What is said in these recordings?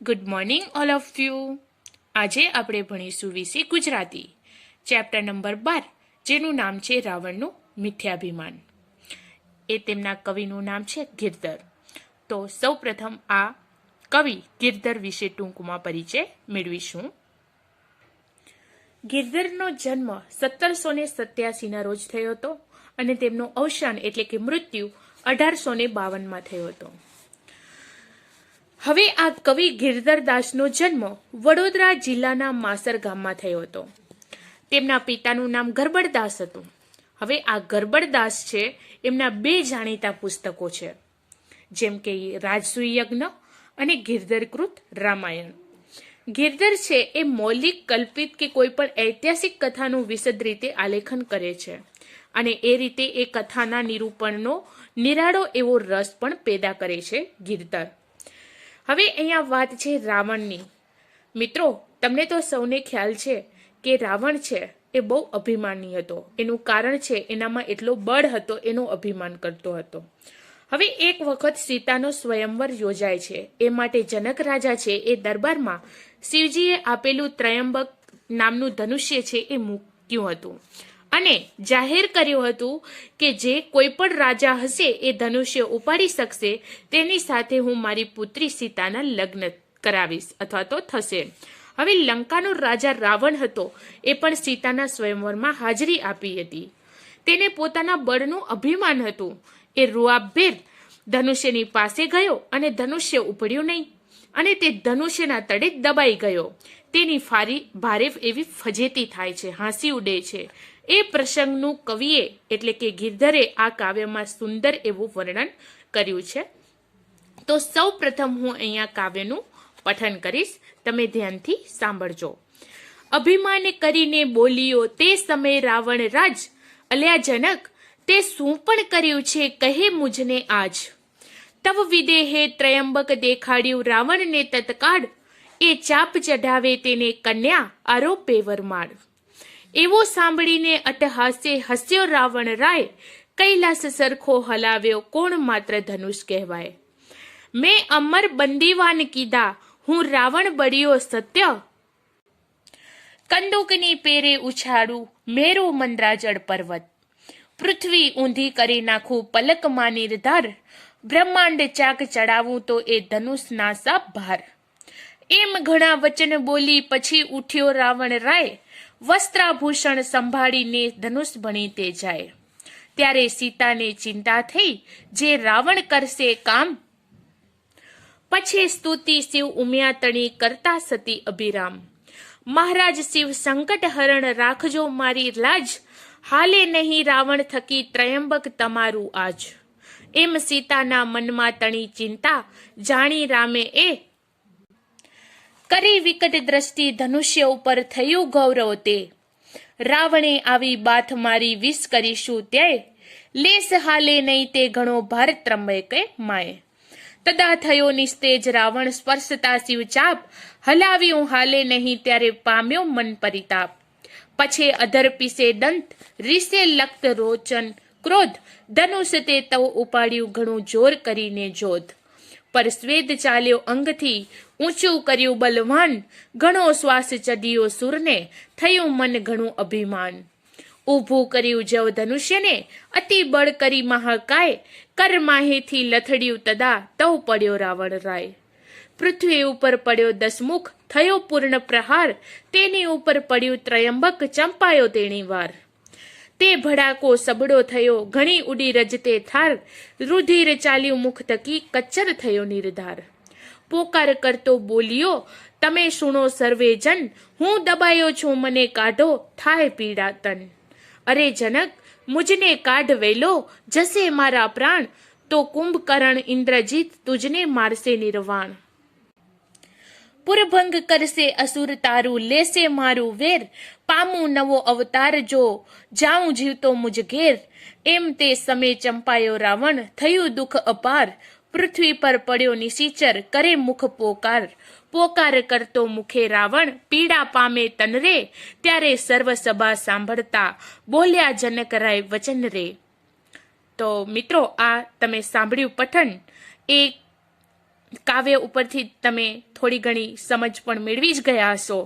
Good morning all of you. આજે આપણે ભણીશું વિશે ગુજરાતી ચેપ્ટર નંબર 12, જેનું નામ છે રાવણનું મિથ્યાભિમાન. એ તેમના કવિનું નામ છે ગિરધર. તો સૌ પ્રથમ આ કવિ ગિરધર વિશે ટૂંકમાં પરિચય મેળવીશું. ગિરધરનો જન્મ 1787ના રોજ થયો હતો અને તેમનું અવસાન એટલે કે મૃત્યુ 1852માં થયો હતો. હવે આ કવિ ગિરધરદાસનો જન્મ વડોદરા જિલ્લાના માસર ગામમાં થયો હતો. તેમના પિતાનું નામ ગરબડદાસ હતું. હવે આ ગરબડદાસ છે એમના 2 જાણીતા પુસ્તકો છે, જેમ કે રાજસૂય યજ્ઞ અને ગિરધરકૃત રામાયણ. ગિરધર છે એ મૌલિક, કલ્પિત કે કોઈ પણ ઐતિહાસિક કથાનું વિશદ રીતે આલેખન કરે છે અને એ રીતે એ કથાના નિરૂપણનો નિરાળો એવો રસ પણ પેદા કરે છે ગિરધર. હવે અહીંયા વાત છે રાવણની. મિત્રો, તમને તો સૌને ખ્યાલ છે કે રાવણ છે એ બહુ અભિમાની હતો. એનું કારણ છે એનામાં એટલો બળ હતો, એનું અભિમાન કરતો હતો. હવે એક વખત સીતાનો સ્વયંવર યોજાય છે. એ માટે જનક રાજા છે એ દરબારમાં શિવજીએ આપેલું ત્રયંબક નામનું ધનુષ્ય છે એ મૂક્યું હતું અને જાહેર કર્યું હતું કે જે કોઈ પણ રાજા હશે એ ધનુષ્ય ઉપાડી શકશે તેની સાથે હું મારી પુત્રી સીતાના લગ્ન કરાવીશ અથવા તો થશે. હવે લંકાનો રાજા રાવણ હતો, એ પણ સીતાના સ્વયંવરમાં હાજરી આપી હતી. તેને પોતાના બળનું અભિમાન હતું. એ રૂઆબભેર ધનુષ્યની પાસે ગયો અને ધનુષ્ય ઉપડ્યું નહીં અને તે ધનુષ્યના તળે દબાઈ ગયો. તેની ભારે એવી ફજેતી થાય છે, હાંસી ઉડે છે. એ પ્રસંગનું કવિએ એટલે કે ગિરધરે આ કાવ્યમાં સુંદર એવું વર્ણન કર્યું છે. તો સૌ પ્રથમ હું અહીંયા કાવ્યનું પઠન કરીશ, તમે ધ્યાનથી સાંભળજો. અભિમાન કરીને બોલ્યો તે સમય રાવણ રાજ, અલ્યા જનક તે શું પણ કર્યું છે કહે મુજને આજ. તવ વિદેહે ત્રયંબક દેખાડ્યું રાવણને તત્કાળ, એ ચાપ ચઢાવે તેને કન્યા આરોપે વરમાળ. એવો સાંભળીને અટહાસે હસ્યો રાવણ રાય, કૈલાસ સરખો હલાવ્યો કોણ માત્ર ધનુષ કહેવાય. મેં અમર બંદીવાન કીધા હું રાવણ બળ્યો સત્ય, કંદુકની પેરે ઉછાળું મેરુ મંદરાજળ પર્વત. પૃથ્વી ઊંધી કરી નાખું પલકમાં નિર્ધાર, બ્રહ્માંડ ચાક ચડાવું તો એ ધનુષ નાસા ભાર. એમ ઘણા વચન બોલી પછી ઉઠ્યો રાવણ રાય, વસ્ત્રાભૂષણ સંભાળીને ધનુષ ભણી તે જાય. ત્યારે સીતાને ચિંતા થઈ જે રાવણ કરશે કામ, પછી સ્તુતિ શિવ ઉમ્યા તણી કરતા સતી અભિરામ. મહારાજ શિવ સંકટ હરણ રાખજો મારી લાજ, હાલે નહીં રાવણ થકી ત્રયંબક તમારું આજ. એમ સીતાના મનમાં તણી ચિંતા જાણી રામે એ, કરી વિકટ દ્રષ્ટિ ધનુષ્ય ઉપર થયું ગૌરવ તે. રાવણે આવી બાથ મારી વિષ કરીશું ત્યાંય, લેસ હાલે નહીં તે ઘણો ભાર ત્રંબકે માય. તદા થયો નિસ્તેજ રાવણ સ્પર્શતા શિવ ચાપ, હલાવ્યું હાલે નહીં ત્યારે પામ્યો મન પરિતાપ. પછી અધર પીસે દંત રીસે લખત રોચન ક્રોધ, ધનુષ તે તવ ઉપાડ્યું ઘણું જોર કરીને જોધ. પર સ્વેદ ચાલ્યો અંગથી ઊંચું કર્યું બલવાન, ઘણો શ્વાસ ચડ્યો સુરને થયું મન ઘણું અભિમાન. ઊભું કર્યું જવ ધનુષ્યને અતિ બળ કરી મહાકાય, કર માહેથી લથડ્યું તદા તવ પડ્યો રાવણ રાય. પૃથ્વી ઉપર પડ્યો દસમુખ થયો પૂર્ણ પ્રહાર, તેની ઉપર પડ્યું ત્રયંબક ચંપાયો તેણી વાર. તે ભડાકો સબડો થયો ઘણી ઉડી રજતે થાર, રુધિર ચાલ્યું મુખ થકી કચ્ચર થયો નિર્ધાર. પોકાર કરતો બોલ્યો તમે સુણો સર્વે જન, હું દબાયો છું મને કાઢો થાય પીડા તન. અરે જનક મુજને કાઢ વેલો જશે મારા પ્રાણ, તો કુંભકર્ણ ઇન્દ્રજીત તુજને મારશે નિર્વાણ. પુરભંગ કરશે અસુર તારું લેશે મારું વેર, પામું નવો અવતાર જો જાઉં જીવતો મુજ ઘેર. એમ તે સમય ચંપાયો રાવણ થયું દુઃખ અપાર, પૃથ્વી પર પડ્યો નિશિચર કરે મુખ પોકાર. પોકાર કરતો મુખે રાવણ પીડા પામે તનરે, ત્યારે સર્વ સભા સાંભળતા બોલ્યા જનકરાય વચન રે. તો મિત્રો, આ તમે સાંભળ્યું પઠન એ કાવ્ય ઉપરથી તમે થોડી ઘણી સમજ પણ મેળવી જ ગયા હશો,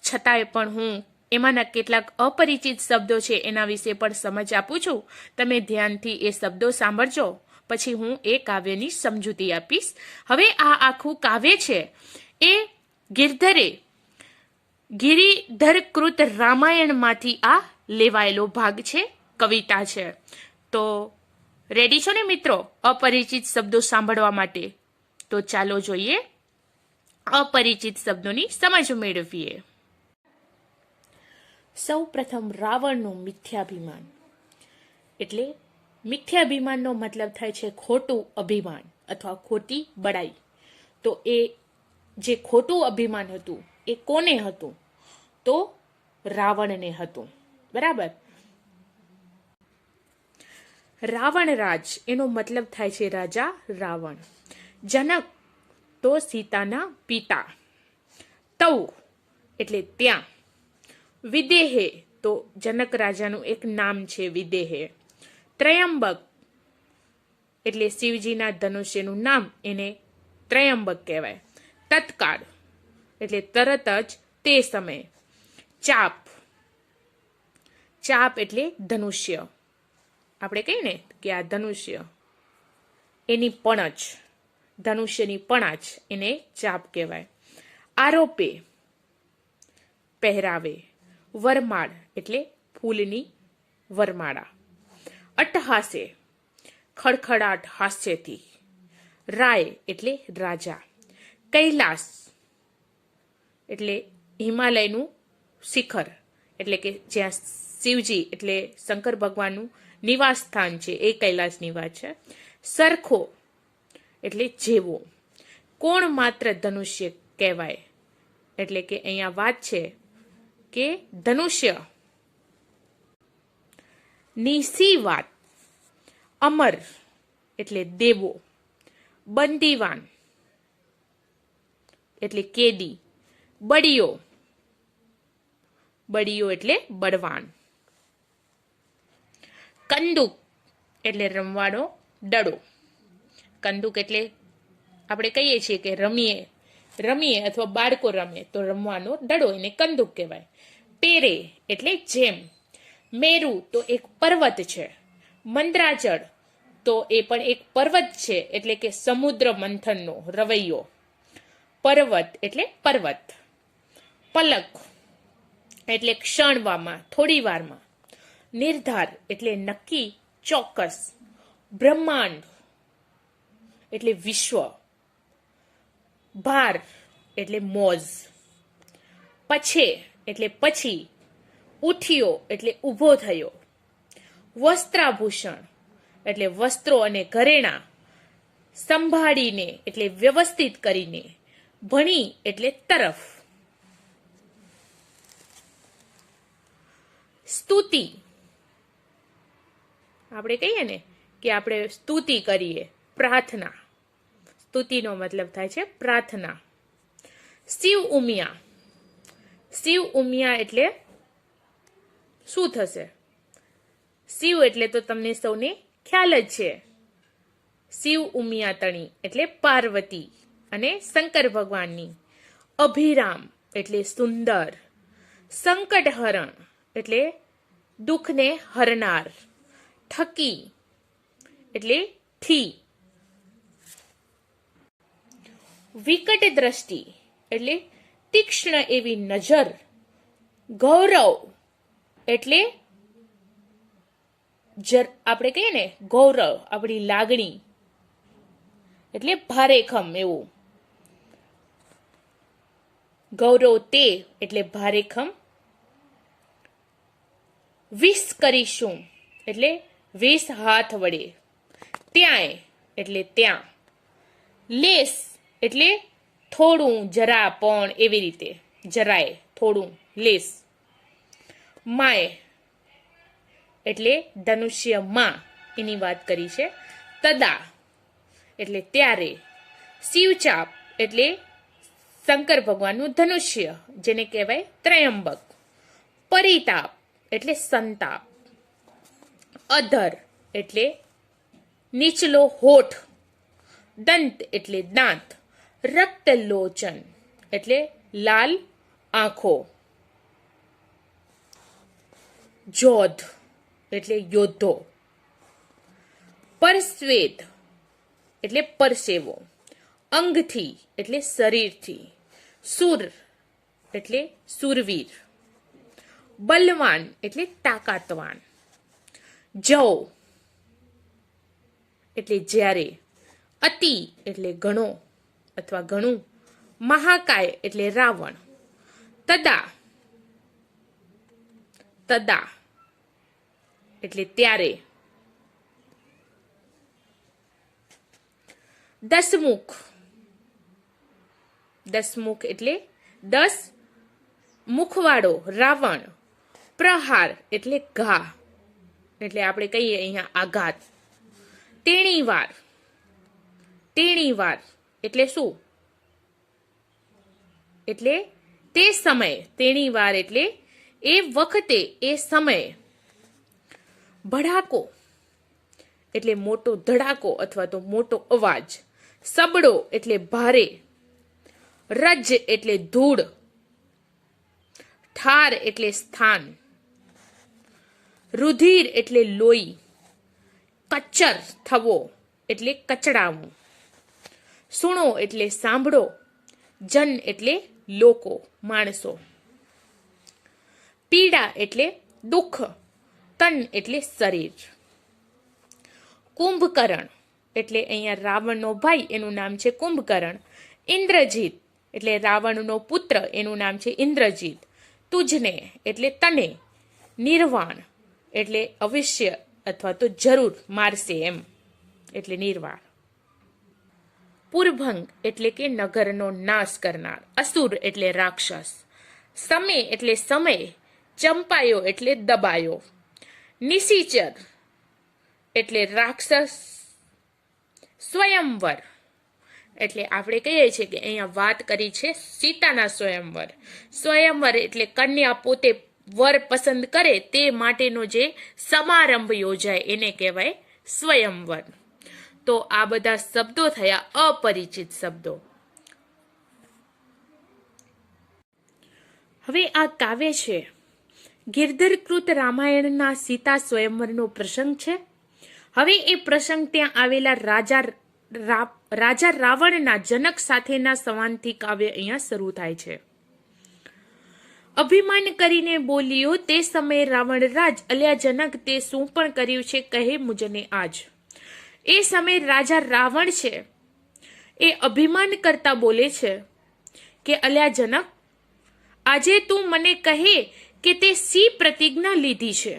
છતાંય પણ હું એમાંના કેટલાક અપરિચિત શબ્દો છે એના વિશે પણ સમજ આપું છું. તમે ધ્યાનથી એ શબ્દો સાંભળજો, પછી હું એ કાવ્યની સમજૂતી આપીશ. હવે આ આખું કાવ્ય છે એ ગિરિધરકૃત રામાયણમાંથી આ લેવાયેલો ભાગ છે, કવિતા છે. તો રેડી છો ને મિત્રો અપરિચિત શબ્દો સાંભળવા માટે? તો ચાલો જોઈએ, અપરિચિત શબ્દોની સમજ મેળવીએ. સૌ પ્રથમ રાવણનું મિથ્યાભિમાન. એટલે મિથ્યાભિમાનનો મતલબ થાય છે ખોટું અભિમાન અથવા ખોટી બડાઈ. તો એ જે ખોટું અભિમાન હતું એ કોને હતું? તો રાવણને હતું. બરાબર. રાવણ રાજ એનો મતલબ થાય છે રાજા રાવણ. જનક તો સીતાના પિતા. તૌ એટલે ત્યાં. વિદેહે તો જનક રાજાનું એક નામ છે વિદેહે. ત્રયંબક એટલે શિવજીના ધનુષ્યનું નામ, એને ત્રયંબક કહેવાય. તત્કાળ એટલે તરત જ, તે સમયે. ચાપ, ચાપ એટલે ધનુષ્ય. આપણે કહીએ ને કે આ ધનુષ્ય, એની પણજ, ધનુષ્યની પણાજ, એને ચાપ કહેવાય. આરોપે પહેરાવે. વરમાળ એટલે ફૂલની વરમાળા. અટ્ટહાસે ખડખડાટ હાસ્યથી. રાય એટલે રાજા. કૈલાસ એટલે હિમાલયનું શિખર, એટલે કે જ્યાં શિવજી એટલે શંકર ભગવાનનું નિવાસ સ્થાન છે, એ કૈલાસની વાત છે. સરખો એટલે જેવો. કોણ માત્ર ધનુષ્ય કહેવાય. એટલે કે અહીંયા વાત છે કે ધનુષ્ય ની વાત. અમર એટલે દેવો. બંદીવાન એટલે કેદી. બળિયો, બળિયો એટલે બળવાન. કંદુક એટલે રમવાનો દડો. કંદુક એટલે આપણે કહીએ છીએ કે રમીએ અથવા બાળકો રમે તો રમવાનો દડો, એને કંદુક કહેવાય. પેરે એટલે જેમ. મેરુ તો એક પર્વત છે. મંદરાચળ તો એ પણ એક પર્વત છે, એટલે કે સમુદ્ર મંથનનો રવૈયો. પર્વત એટલે પર્વત. પલક એટલે ક્ષણવામાં, થોડી વારમાં. નિર્ધાર એટલે નક્કી, ચોક્કસ. બ્રહ્માંડ એટલે વિશ્વ. ભાર એટલે મોજ. પછે એટલે પછી. ઉઠ્યો એટલે ઊભો થયો. વસ્ત્રાભૂષણ એટલે વસ્ત્રો અને ઘરેણાં. સંભાળીને એટલે વ્યવસ્થિત કરીને. ભણી એટલે તરફ. સ્તુતિ આપણે કહીએ ને કે આપણે સ્તુતિ કરીએ, પ્રાર્થના. સ્તુતિનો મતલબ થાય છે પ્રાર્થના. શિવ ઉમિયા. શિવ ઉમિયા એટલે શું થશે? શિવ એટલે તો તમને સૌને ખ્યાલ જ છે. શિવ ઉમિયા તણી એટલે પાર્વતી અને શંકર ભગવાનની. અભિરામ એટલે સુંદર. સંકટહરણ એટલે દુઃખને હરનાર. ઠકી એટલે થી. વિકટ દ્રષ્ટિ એટલે તીક્ષ્ણ એવી નજર. ગૌરવ એટલે આપણે કહીએ ને ગૌરવ, આપણી લાગણી, એટલે ભારેખમ એવું. ગૌરવ તે એટલે ભારેખમ. વિસ કરીશું એટલે 20 હાથ વડે. ત્યાંય એટલે ત્યાં. લેસ એટલે થોડું, જરા, પણ, એવી રીતે. જરાય, થોડું, લેસ. માય એટલે ધનુષ્યમાં, એની વાત કરી છે. તદા એટલે ત્યારે. શિવચાપ એટલે શંકર ભગવાનનું ધનુષ્ય, જેને કહેવાય ત્રયંબક. પરિતાપ એટલે સંતાપ. અધર એટલે નીચલો હોઠ. દંત એટલે દાંત. રક્તલોચન એટલે લાલ આંખો, જોધ એટલે યોદ્ધો, પરસ્વેદ એટલે પરસેવો, અંગથી એટલે શરીરથી, સુર એટલે સુરવીર, બલવાન એટલે તાકાતવાન, જવ એટલે જ્યારે, અતિ એટલે ઘણો અથવા ઘણું, મહાકાય એટલે રાવણ, તદા તદા એટલે ત્યારે, દસમુખ દસમુખ એટલે 10 મુખવાળો રાવણ, પ્રહાર એટલે ઘા એટલે આપણે કહીએ અહીંયા આઘાત, તેણીવાર તેણીવાર એટલે શું? એટલે તે સમયે, તેણીવાર એટલે એ વખતે, એ સમયે, ભડાકો એટલે મોટો ધડાકો અથવા તો મોટો અવાજ, સબડો એટલે ભારે, રજ એટલે ધૂળ, ઠાર એટલે સ્થાન, રુધિર એટલે લોહી, કચ્ચર થવો એટલે કચડાવું, સુણો એટલે સાંભળો, જન એટલે લોકો, માણસો, પીડા એટલે દુઃખ, તન એટલે શરીર, કુંભકર્ણ એટલે અહીંયા રાવણનો ભાઈ, એનું નામ છે કુંભકર્ણ, ઇન્દ્રજીત એટલે રાવણનો પુત્ર, એનું નામ છે ઇન્દ્રજીત, તુજને એટલે તને, નિર્વાણ એટલે અવશ્ય અથવા તો જરૂર મારશે એમ એટલે નિર્વાણ, પુરભંગ એટલે કે નગરનો નાશ કરનાર, અસુર એટલે રાક્ષસ, સમે એટલે સમય, ચંપાયો એટલે દબાયો, નિશિચર એટલે રાક્ષસ, સ્વયંવર એટલે આપણે કહીએ છીએ કે અહીંયા વાત કરી છે સીતાના સ્વયંવર, સ્વયંવર એટલે કન્યા પોતે વર પસંદ કરે તે માટેનો જે સમારંભ યોજાય એને કહેવાય સ્વયંવર. તો આ બધા શબ્દો થયા અપરિચિત શબ્દો. હવે આ કાવ્ય છે ગિરધરકૃત રામાયણના સીતા સ્વયંવરનો પ્રસંગ છે. હવે એ પ્રસંગ ત્યાં આવેલા રાજા રાવણના જનક સાથેના સંવાદથી કાવ્ય અહીંયા શરૂ થાય છે. અભિમાન કરીને બોલ્યો તે સમયે રાવણ રાજ અલ્યા જનક તે શું પણ કર્યું છે કહે મુજને આજ. એ સમયે રાજા રાવણ છે એ અભિમાન કરતા બોલે છે કે અલ્યા જનક આજે તું મને કહે કે તે સી પ્રતિજ્ઞા લીધી છે.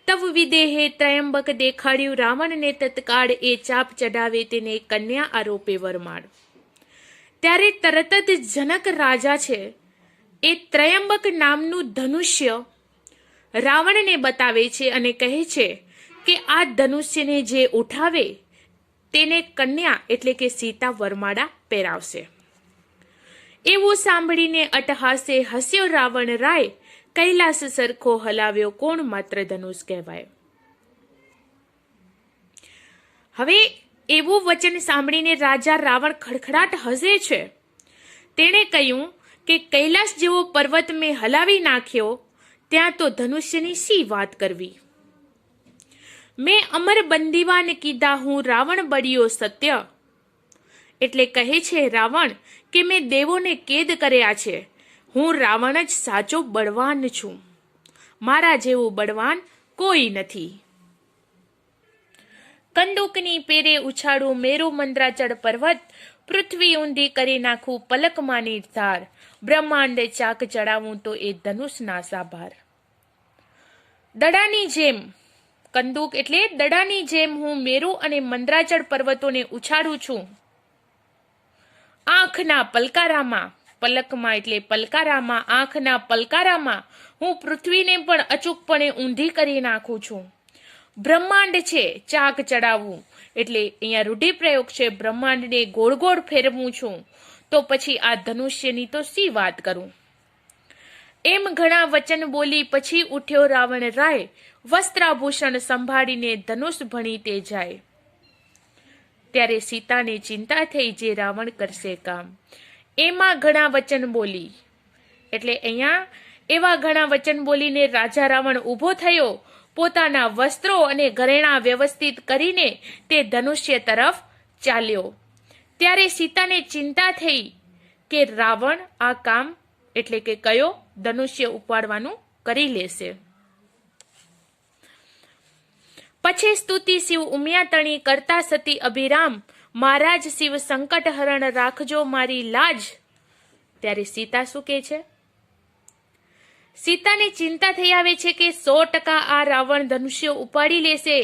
તવ વિદેહે ત્રયંબક દેખાડ્યું રાવણને તત્કાળ એ ચાપ ચડાવે તેને કન્યા આરોપે વરમાળ. ત્યારે તરત જ જનક રાજા છે એ ત્રયંબક નામનું ધનુષ્ય રાવણને બતાવે છે અને કહે છે કે આ ધનુષ્યને જે ઉઠાવે તેને કન્યા એટલે કે સીતા વરમાળા પહેરાવશે. એવું સાંભળીને અટહાસે હસ્યો રાવણ રાય કૈલાસ સરખો હલાવ્યો કોણ માત્ર ધનુષ કહેવાય. હવે એવું વચન સાંભળીને રાજા રાવણ ખડખડાટ હસે છે. તેણે કહ્યું કે કૈલાસ જેવો પર્વત મેં હલાવી નાખ્યો ત્યાં તો ધનુષ્યની શી વાત કરવી. મેં અમર બંદીવાન કીધા હું રાવણ બળ્યો સત્ય. એટલે કહે છે રાવણ કે મેં દેવોને કેદ કર્યા છે. હું રાવણ જ સાચો બળવાન છું. મારા જેવું બળવાન કોઈ નથી. કંદુકની પેરે ઉછાળું મેરુ મંદ્રાચળ પર્વત પૃથ્વી ઊંધી કરી નાખું પલકમાંની ધાર બ્રહ્માંડ ચાક ચડાવું તો એ ધનુષના સાભાર. દડાની જેમ કંદુક એટલે દડાની જેમ હું મેરુ અને મંદ્રાચળ પર્વતોને ઉછાળું છું. આંખના પલકારામાં, પલકમાં એટલે પલકારામાં, આંખના પલકારામાં હું પૃથ્વીને પણ અચૂકપણે ઊંધી કરી નાખું છું. બ્રહ્માંડ છે ચાક ચડાવવું એટલે અહીંયા રૂઢિપ્રયોગ છે બ્રહ્માંડને ગોળ ગોળ ફેરવું છું. તો પછી આ ધનુષ્યની તો શી વાત કરું. એમ ઘણા વચન બોલી પછી ઉઠ્યો રાવણ રાય વસ્ત્રાભૂષણ સંભાળીને ધનુષ ભણી તે જાય. ત્યારે સીતાને ચિંતા થઈ જે રાવણ કરશે કામ. એમાં ઘણા વચન બોલી, એટલે અહીંયા એવા ઘણા વચન બોલીને રાજા રાવણ ઊભો થયો. પોતાના વસ્ત્રો અને ઘરેણાં વ્યવસ્થિત કરીને તે ધનુષ્ય તરફ ચાલ્યો. ત્યારે સીતાને ચિંતા થઈ કે રાવણ આ કામ એટલે કે કયો ધનુષ્ય ઉપાડવાનું કરી લેશે. પછી સ્તુતિ શિવ ઉમિયાતણી કરતા સતી અભિરામ, મહારાજ શિવ સંકટ હરણ રાખજો મારી લાજ. ત્યારે સીતા શું કહે છે? સીતાને ચિંતા થઈ આવે છે કે 100% આ રાવણ ધનુષ્ય ઉપાડી લેશે.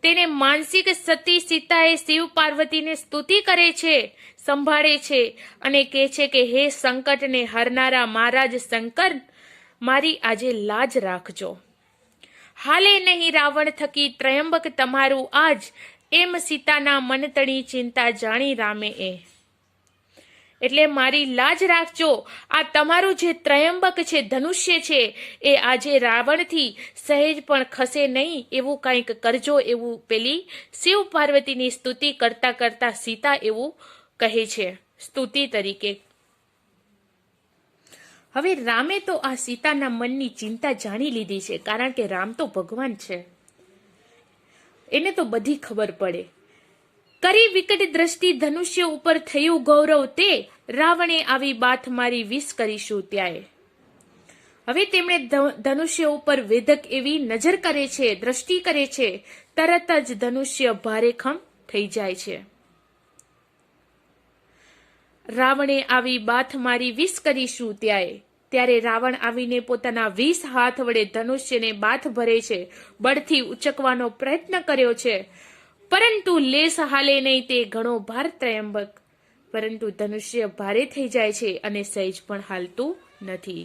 તેને માનસિક સતી સીતાએ શિવ પાર્વતીને સ્તુતિ કરે છે, સંભાળે છે અને કહે છે કે હે સંકટને હરનારા મહારાજ શંકર, મારી આજે લાજ રાખજો. હાલે નહીં રાવણ થકી ત્રયંબક તમારું આજ, એમ સીતાના મનતણી ચિંતા જાણી રામે એ. એટલે મારી લાજ રાખજો. આ તમારું જે ત્રયંબક છે, ધનુષ્ય છે, એ આજે રાવણથી સહેજ પણ ખસે નહીં એવું કંઈક કરજો, એવું પેલી શિવ પાર્વતીની સ્તુતિ કરતા કરતા સીતા એવું કહે છે સ્તુતિ તરીકે. હવે રામે તો આ સીતાના મનની ચિંતા જાણી લીધી છે, કારણ કે રામ તો ભગવાન છે, એને તો બધી ખબર પડે. કરી વિકટ દ્રષ્ટિ ધનુષ્ય ઉપર થયું ગૌરવ તે, રાવણે આવી બાથ મારી વિષ કરીશું ત્યાંય. હવે તેમણે ધનુષ્ય ઉપર વેધક એવી નજર કરે છે, દ્રષ્ટિ કરે છે, તરત જ ધનુષ્ય ભારેખમ થઈ જાય છે. રાવણે આવી બાથ મારી વિષ કરીશું ત્યાંય. ત્યારે રાવણ આવીને પોતાના 20 હાથ વડે ધનુષ્યને બાથ ભરે છે, બળથી ઉચકવાનો પ્રયત્ન કર્યો છે, પરંતુ લેસ હાલે નહીં, તે ઘણો ભાર ત્રયંબક. પરંતુ ધનુષ્ય ભારે થઈ જાય છે અને સહેજ પણ હાલતું નથી.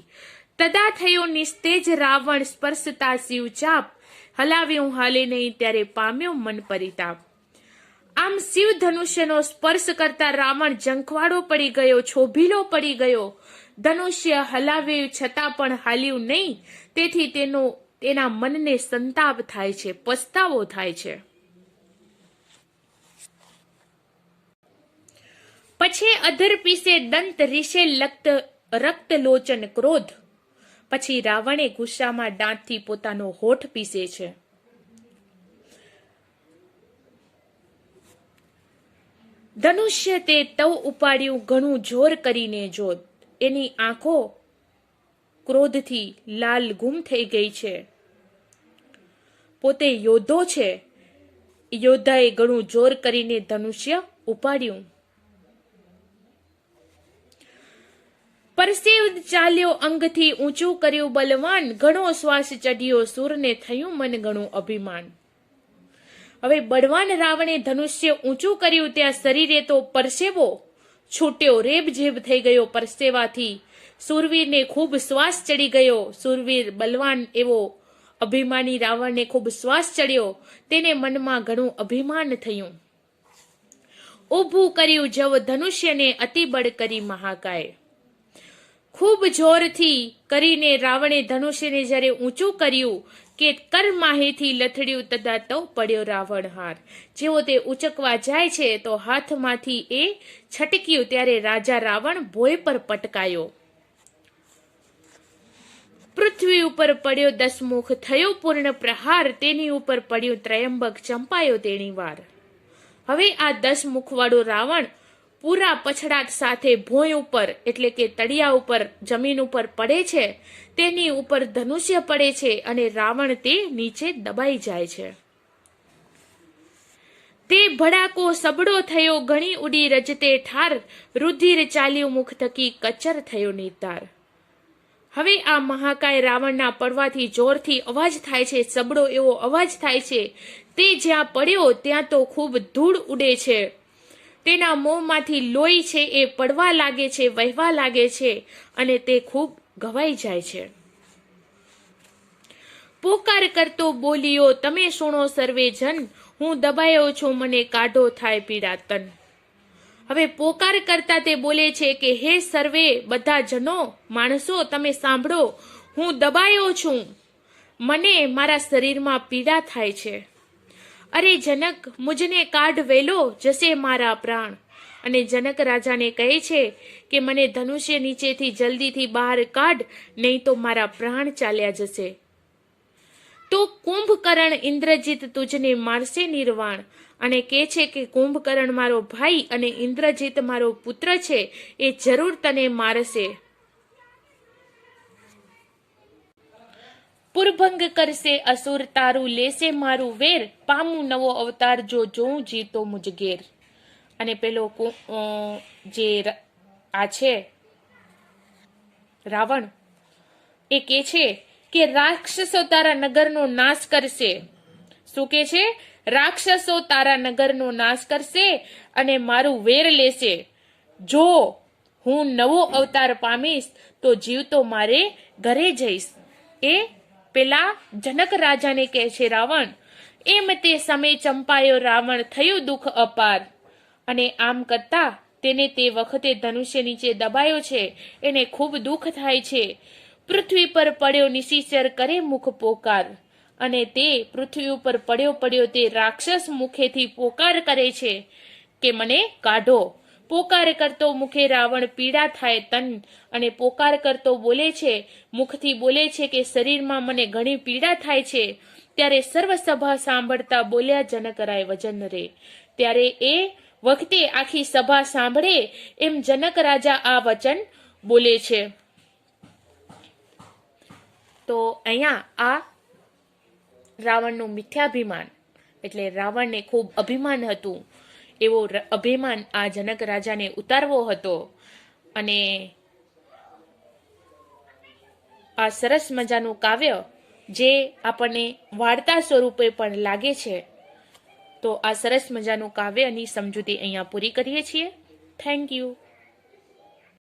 તદા થયો નિસ્તેજ રાવણ સ્પર્શતા શિવ ચાપ, હલાવ્યું હાલે નહીં ત્યારે પામ્યો મન પરિતાપ. આમ શિવ ધનુષ્યનો સ્પર્શ કરતા રાવણ જંખવાડો પડી ગયો, છોભીલો પડી ગયો. ધનુષ્ય હલાવ્યું છતાં પણ હાલ્યું નહીં, તેથી તેના મનને સંતાપ થાય છે, પસ્તાવો થાય છે. પછી અધર પીસે દંત રીશે રક્ત લોચન ક્રોધ. પછી રાવણે ગુસ્સામાં દાંતથી પોતાનો હોઠ પીસે છે. ધનુષ્ય તે તવ ઉપાડ્યું ઘણું જોર કરીને જોત. એની આંખો ક્રોધથી લાલ ગુમ થઈ ગઈ છે. પોતે યોદ્ધો છે, યોદ્ધાએ ઘણું જોર કરીને ધનુષ્ય ઉપાડ્યું. પરસેવ ચાલ્યો અંગથી ઊંચું કર્યું બલવાન, ઘણો શ્વાસ ચઢ્યો સૂરને થયું મન ઘણું અભિમાન. હવે બળવાન રાવણે ધનુષ્ય ઊંચું કર્યું, ત્યાં શરીરે તો પરસેવો છૂટ્યો, રેબઝેબ થઈ ગયો પરસેવાથી. સુરવીરને ખૂબ શ્વાસ ચડી ગયો. સુરવીર બલવાન એવો અભિમાની રાવણને ખૂબ શ્વાસ ચડ્યો, તેને મનમાં ઘણું અભિમાન થયું. ઊભું કર્યું જવ ધનુષ્યને અતિબળ કરી મહાકાય. ખૂબ જોરથી કરીને રાવણે ધનુષ્યને જ્યારે ઊંચું કર્યું કે કર માહેથી લથડ્યું, તદા તો પડ્યો રાવણ હાર. જેવો તે ઉચકવા જાય છે તો હાથમાંથી એ છટક્યું, ત્યારે રાજા રાવણ ભોય પર પટકાયો. પૃથ્વી ઉપર પડ્યો દસમુખ, થયો પૂર્ણ પ્રહાર, તેની ઉપર પડ્યું ત્રયંબક, ચંપાયો તેની વાર. હવે આ 10 મુખવાળો રાવણ પૂરા પછડાટ સાથે ભોંય ઉપર એટલે કે તળિયા ઉપર જમીન ઉપર પડે છે. તેની ઉપર ધનુષ્ય પડે છે અને રાવણ તે નીચે દબાઈ જાય છે. તે ભડાકો સબડો થયો, ઘણી ઉડી રજતે ઠાર, રુધિર ચાલ્યું મુખ થકી કચર થયો નિર્ધાર. હવે આ મહાકાય રાવણના પડવાથી જોરથી અવાજ થાય છે, સબડો એવો અવાજ થાય છે. તે જ્યાં પડ્યો ત્યાં તો ખૂબ ધૂળ ઉડે છે. તેના મોંમાંથી લોહી છે એ પડવા લાગે છે, વહેવા લાગે છે અને તે ખૂબ ઘવાઈ જાય છે. પોકાર કરતો બોલ્યો તમે સુણો સર્વે જન, હું દબાયો છું મને કાઢો થાય પીડા તન. હવે પોકાર કરતા તે બોલે છે કે હે સર્વે બધા જનો માણસો તમે સાંભળો, હું દબાયો છું, મને મારા શરીરમાં પીડા થાય છે. અરે જનક, મુજને કાઢ વેલો, જશે મારા પ્રાણ. અને જનક રાજાને કહે છે કે મને ધનુષ્ય નીચેથી જલ્દીથી બહાર કાઢ, નહીં તો મારા પ્રાણ ચાલ્યા જશે. તો કુંભકર્ણ ઇન્દ્રજીત તુજને મારશે નિર્વાણ. અને કહે છે કે કુંભકર્ણ મારો ભાઈ અને ઇન્દ્રજીત મારો પુત્ર છે, એ જરૂર તને મારશે. પુરભંગ કરશે અસુર તારું, લેશે મારું વેર, પામું નવો અવતાર જો જોઉં જીતો મુજગેર. અને પેલો જે આ છે રાવણ, એ કે છે કે રાક્ષસો તારા નગરનો નાશ કરશે. શું કે છે? રાક્ષસો તારા નગરનો નાશ કરશે અને મારું વેર લેશે. જો હું નવો અવતાર પામીશ તો જીવતો મારે ઘરે જઈશ. એ પેલા જનક રાજાને કહે છે રાવણ. એમ તે સમય ચંપાયો રાવણ, થયું દુઃખ અપાર. અને આમ કરતા તેને તે વખતે ધનુષ્ય નીચે દબાયો છે, એને ખૂબ દુઃખ થાય છે. પૃથ્વી પર પડ્યો નિશિચર કરે મુખ પોકાર. અને તે પૃથ્વી ઉપર પડ્યો તે રાક્ષસ મુખેથી પોકાર કરે છે કે મને કાઢો. પોકાર કરતો મુખે રાવણ પીડા થાય તન. અને પોકાર કરતો બોલે છે, મુખથી બોલે છે કે શરીરમાં મને ઘણી પીડા થાય છે. ત્યારે સર્વ સભા સાંભળતા બોલ્યા જનકરાય વજન રે. ત્યારે એ વખતે આખી સભા સાંભળે એમ જનક રાજા આ વચન બોલે છે. તો અહીંયા આ રાવણનું મિથ્યાભિમાન, એટલે રાવણને ખૂબ અભિમાન હતું, એવો અભિમાન આ જનક રાજાને ઉતારવો હતો. અને આ સરસ મજાનું કાવ્ય જે આપણને વાર્તા સ્વરૂપે પણ લાગે છે. તો આ સરસ મજાનું કાવ્યની સમજૂતી અહીંયા પૂરી કરીએ છીએ. Thank you.